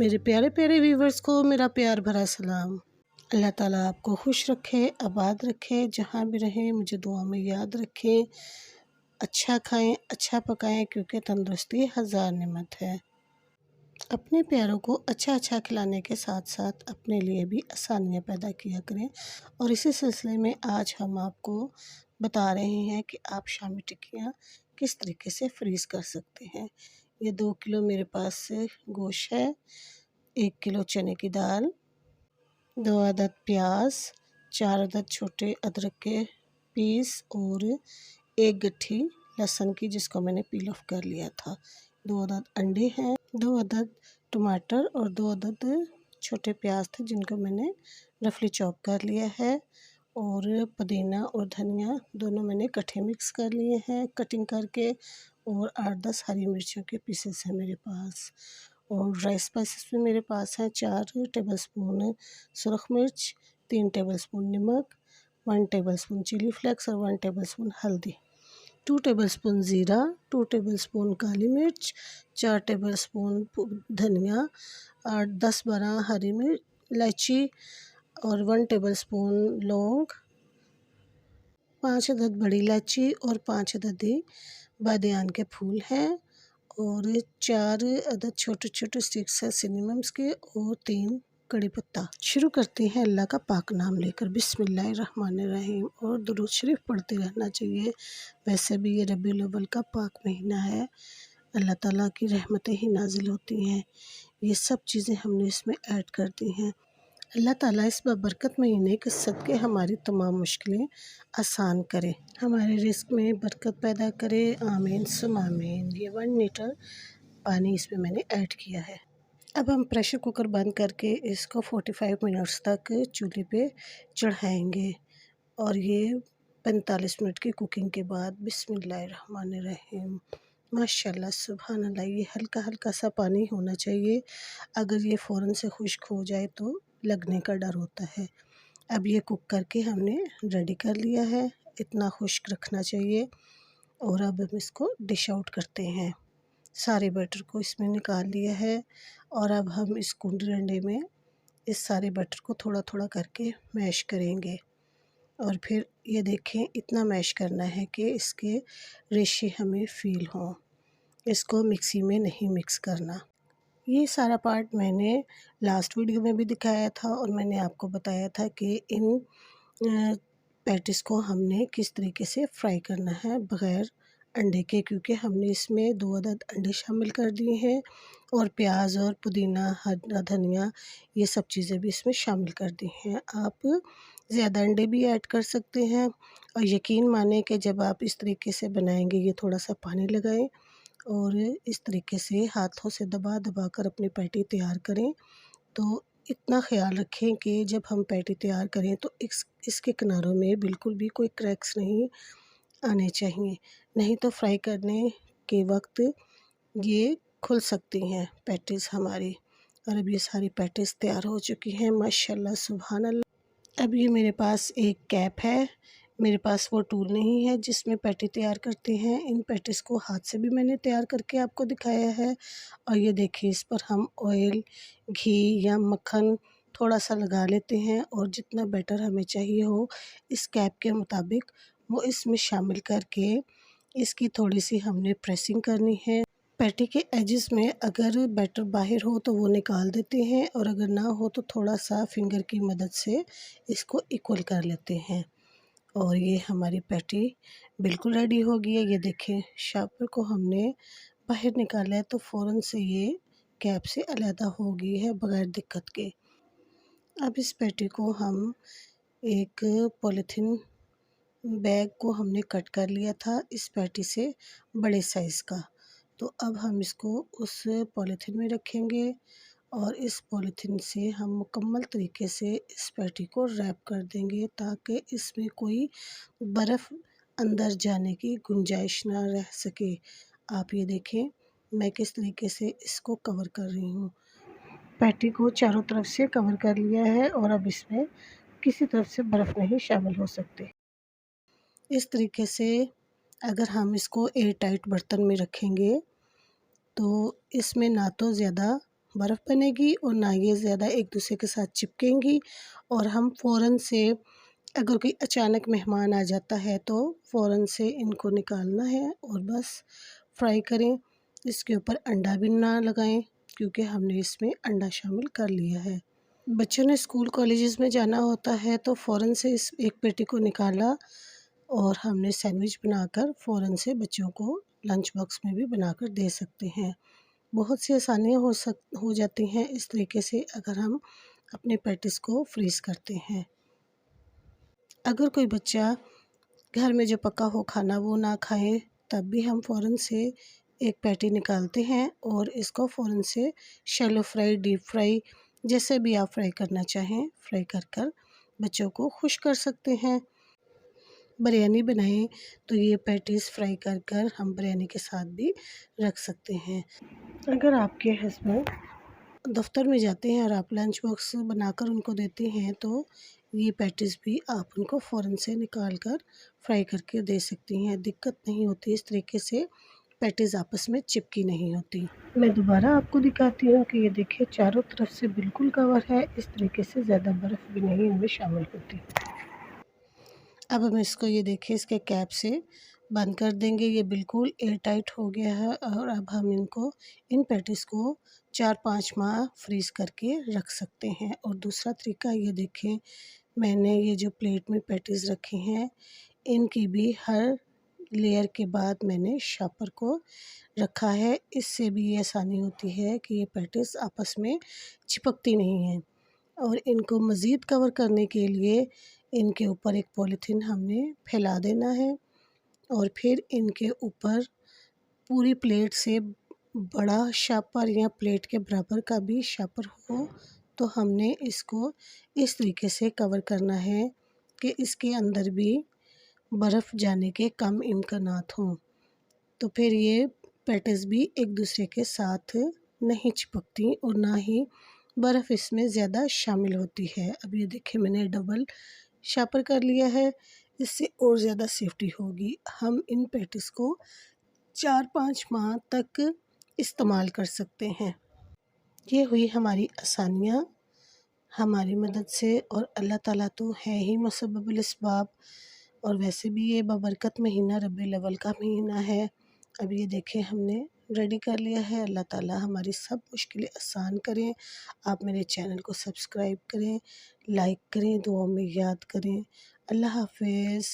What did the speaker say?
मेरे प्यारे प्यारे व्यूवर्स को मेरा प्यार भरा सलाम। अल्लाह ताला आपको खुश रखे, आबाद रखे, जहाँ भी रहें मुझे दुआ में याद रखें। अच्छा खाएं, अच्छा पकाएं, क्योंकि तंदुरुस्ती हज़ार नेमत है। अपने प्यारों को अच्छा अच्छा खिलाने के साथ साथ अपने लिए भी आसानियाँ पैदा किया करें। और इसी सिलसिले में आज हम आपको बता रहे हैं कि आप शामी टिक्कियाँ किस तरीके से फ्रीज़ कर सकते हैं। ये 2 किलो मेरे पास गोश्त है, 1 किलो चने की दाल, 2 अदद प्याज, 4 अदद छोटे अदरक के पीस और 1 गट्ठी लहसुन की जिसको मैंने पील ऑफ कर लिया था। 2 अदद अंडे हैं, 2 अदद टमाटर और 2 अदद छोटे प्याज थे जिनको मैंने रफली चॉप कर लिया है। और पुदीना और धनिया दोनों मैंने इकट्ठे मिक्स कर लिए हैं कटिंग करके। और 8-10 हरी मिर्चों के पीसेस हैं मेरे पास। और ड्राई स्पाइसेस भी मेरे पास हैं 4 टेबलस्पून सुरख मिर्च, 3 टेबलस्पून नमक, 1 टेबलस्पून चिली फ्लेक्स और 1 टेबलस्पून हल्दी, 2 टेबलस्पून ज़ीरा, 2 टेबलस्पून काली मिर्च, 4 टेबलस्पून धनिया, 8-10-12 हरी मिर्च इलायची और 1 टेबलस्पून लौंग, 5 अदद बड़ी इलायची और 5 अदद बादियान के फूल हैं। और 4 अदद छोटे छोटे स्टिक्स हैं सिनेमम्स के और 3 कड़ी पत्ता। शुरू करते हैं अल्लाह का पाक नाम लेकर, बिस्मिल्लाहिर्रहमानिर्रहीम। और दुरूद शरीफ पढ़ते रहना चाहिए। वैसे भी ये रबीउल अव्वल का पाक महीना है, अल्लाह ताला की रहमतें ही नाजिल होती हैं। ये सब चीज़ें हमने इसमें ऐड कर दी हैं। अल्लाह ताला इस बरकत महीने के सदके हमारी तमाम मुश्किलें आसान करे, हमारे रिस्क में बरकत पैदा करे, आमीन सुम आमीन। ये 1 लीटर पानी इसमें मैंने ऐड किया है। अब हम प्रेशर कुकर बंद करके इसको 45 मिनट्स तक चूल्हे पे चढ़ाएंगे। और ये 45 मिनट की कुकिंग के बाद बिस्मिल्लाहिर्रहमानिर्रहीम माशाल्लाह सुभान अल्लाह, ये हल्का हल्का सा पानी होना चाहिए। अगर ये फ़ौरन से खुश्क हो जाए तो लगने का डर होता है। अब ये कुक करके हमने रेडी कर लिया है, इतना खुश्क रखना चाहिए। और अब हम इसको डिश आउट करते हैं। सारे बैटर को इसमें निकाल लिया है। और अब हम इस कुंडे अंडे में इस सारे बैटर को थोड़ा थोड़ा करके मैश करेंगे। और फिर ये देखें, इतना मैश करना है कि इसके रेशे हमें फ़ील हों। इसको मिक्सी में नहीं मिक्स करना। ये सारा पार्ट मैंने लास्ट वीडियो में भी दिखाया था और मैंने आपको बताया था कि इन पैटिस को हमने किस तरीके से फ्राई करना है बग़ैर अंडे के, क्योंकि हमने इसमें 2 अदद अंडे शामिल कर दिए हैं और प्याज और पुदीना, हरा धनिया, ये सब चीज़ें भी इसमें शामिल कर दी हैं। आप ज़्यादा अंडे भी ऐड कर सकते हैं। और यकीन माने कि जब आप इस तरीके से बनाएंगे, ये थोड़ा सा पानी लगाएं और इस तरीके से हाथों से दबा दबा कर अपनी पैटी तैयार करें। तो इतना ख़्याल रखें कि जब हम पैटी तैयार करें तो इसके किनारों में बिल्कुल भी कोई क्रैक्स नहीं आने चाहिए, नहीं तो फ्राई करने के वक्त ये खुल सकती हैं पैटीज़ हमारी। और अब ये सारी पैटीज़ तैयार हो चुकी हैं माशाल्लाह सुभान अल्लाह। अब ये मेरे पास एक कैप है, मेरे पास वो टूल नहीं है जिसमें पैटी तैयार करते हैं। इन पैटीज़ को हाथ से भी मैंने तैयार करके आपको दिखाया है। और ये देखिए, इस पर हम ऑयल, घी या मक्खन थोड़ा सा लगा लेते हैं और जितना बैटर हमें चाहिए हो इस कैप के मुताबिक वो इसमें शामिल करके इसकी थोड़ी सी हमने प्रेसिंग करनी है। पैटी के एजेस में अगर बैटर बाहर हो तो वो निकाल देते हैं और अगर ना हो तो थोड़ा सा फिंगर की मदद से इसको इक्वल कर लेते हैं। और ये हमारी पैटी बिल्कुल रेडी हो गई है। ये देखें, शापर को हमने बाहर निकाला है तो फ़ौरन से ये कैप से अलहदा हो गई है बग़ैर दिक्कत के। अब इस पैटी को हम एक पॉलीथीन बैग को हमने कट कर लिया था इस पैटी से बड़े साइज़ का। तो अब हम इसको उस पॉलीथीन में रखेंगे और इस पॉलीथीन से हम मुकम्मल तरीके से इस पैटी को रैप कर देंगे ताकि इसमें कोई बर्फ़ अंदर जाने की गुंजाइश ना रह सके। आप ये देखें मैं किस तरीके से इसको कवर कर रही हूँ। पैटी को चारों तरफ से कवर कर लिया है और अब इसमें किसी तरफ से बर्फ़ नहीं शामिल हो सकते। इस तरीके से अगर हम इसको एयर टाइट बर्तन में रखेंगे तो इसमें ना तो ज़्यादा बर्फ़ बनेगी और ना ये ज़्यादा एक दूसरे के साथ चिपकेंगी। और हम फ़ौरन से, अगर कोई अचानक मेहमान आ जाता है तो फ़ौरन से इनको निकालना है और बस फ्राई करें। इसके ऊपर अंडा भी ना लगाएं, क्योंकि हमने इसमें अंडा शामिल कर लिया है। बच्चों ने स्कूल कॉलेजेस में जाना होता है तो फ़ौरन से इस एक पेटी को निकाला और हमने सैंडविच बनाकर फ़ौरन से बच्चों को लंच बॉक्स में भी बनाकर दे सकते हैं। बहुत सी आसानियाँ हो जाती हैं इस तरीके से, अगर हम अपने पैटीज़ को फ्रीज़ करते हैं। अगर कोई बच्चा घर में जो पका हो खाना वो ना खाए, तब भी हम फ़ौरन से एक पैटी निकालते हैं और इसको फ़ौरन से शैलो फ्राई, डीप फ्राई, जैसे भी आप फ्राई करना चाहें, फ्राई कर बच्चों को खुश कर सकते हैं। बिरयानी बनाएं तो ये पैटीज़ फ्राई कर हम बिरयानी के साथ भी रख सकते हैं। अगर आपके हस्बैंड दफ्तर में जाते हैं और आप लंच बॉक्स बनाकर उनको देते हैं तो ये पैटीज़ भी आप उनको फ़ौरन से निकाल कर फ्राई करके दे सकती हैं। दिक्कत नहीं होती, इस तरीके से पैटीज़ आपस में चिपकी नहीं होती। मैं दोबारा आपको दिखाती हूँ कि ये देखिए चारों तरफ से बिल्कुल कवर है, इस तरीके से ज़्यादा बर्फ़ भी नहीं इनमें शामिल होती। अब हम इसको, ये देखिए, इसके कैप से बंद कर देंगे। ये बिल्कुल एयर टाइट हो गया है और अब हम इन पैटीज़ को 4-5 माह फ्रीज़ करके रख सकते हैं। और दूसरा तरीका ये देखें, मैंने ये जो प्लेट में पैटीज़ रखे हैं, इनकी भी हर लेयर के बाद मैंने शॉपर को रखा है। इससे भी ये आसानी होती है कि ये पैटीज़ आपस में चिपकती नहीं हैं। और इनको मज़ीद कवर करने के लिए इनके ऊपर एक पॉलीथीन हमने फैला देना है और फिर इनके ऊपर पूरी प्लेट से बड़ा शापर या प्लेट के बराबर का भी शापर हो तो हमने इसको इस तरीके से कवर करना है कि इसके अंदर भी बर्फ़ जाने के कम इम्कानात हों। तो फिर ये पैटीज़ भी एक दूसरे के साथ नहीं चिपकती और ना ही बर्फ़ इसमें ज़्यादा शामिल होती है। अब ये देखिए मैंने डबल शापर कर लिया है, इससे और ज़्यादा सेफ्टी होगी। हम इन पैटीज़ को 4-5 माह तक इस्तेमाल कर सकते हैं। ये हुई हमारी आसानियाँ हमारी मदद से, और अल्लाह ताला तो है ही मुसब्बिबुल अस्बाब। और वैसे भी ये बबरकत महीना रबीउल अव्वल का महीना है। अब ये देखें हमने रेडी कर लिया है। अल्लाह ताला हमारी सब मुश्किलें आसान करें। आप मेरे चैनल को सब्सक्राइब करें, लाइक करें, दुआओं में याद करें। अल्लाह हाफ़िज़।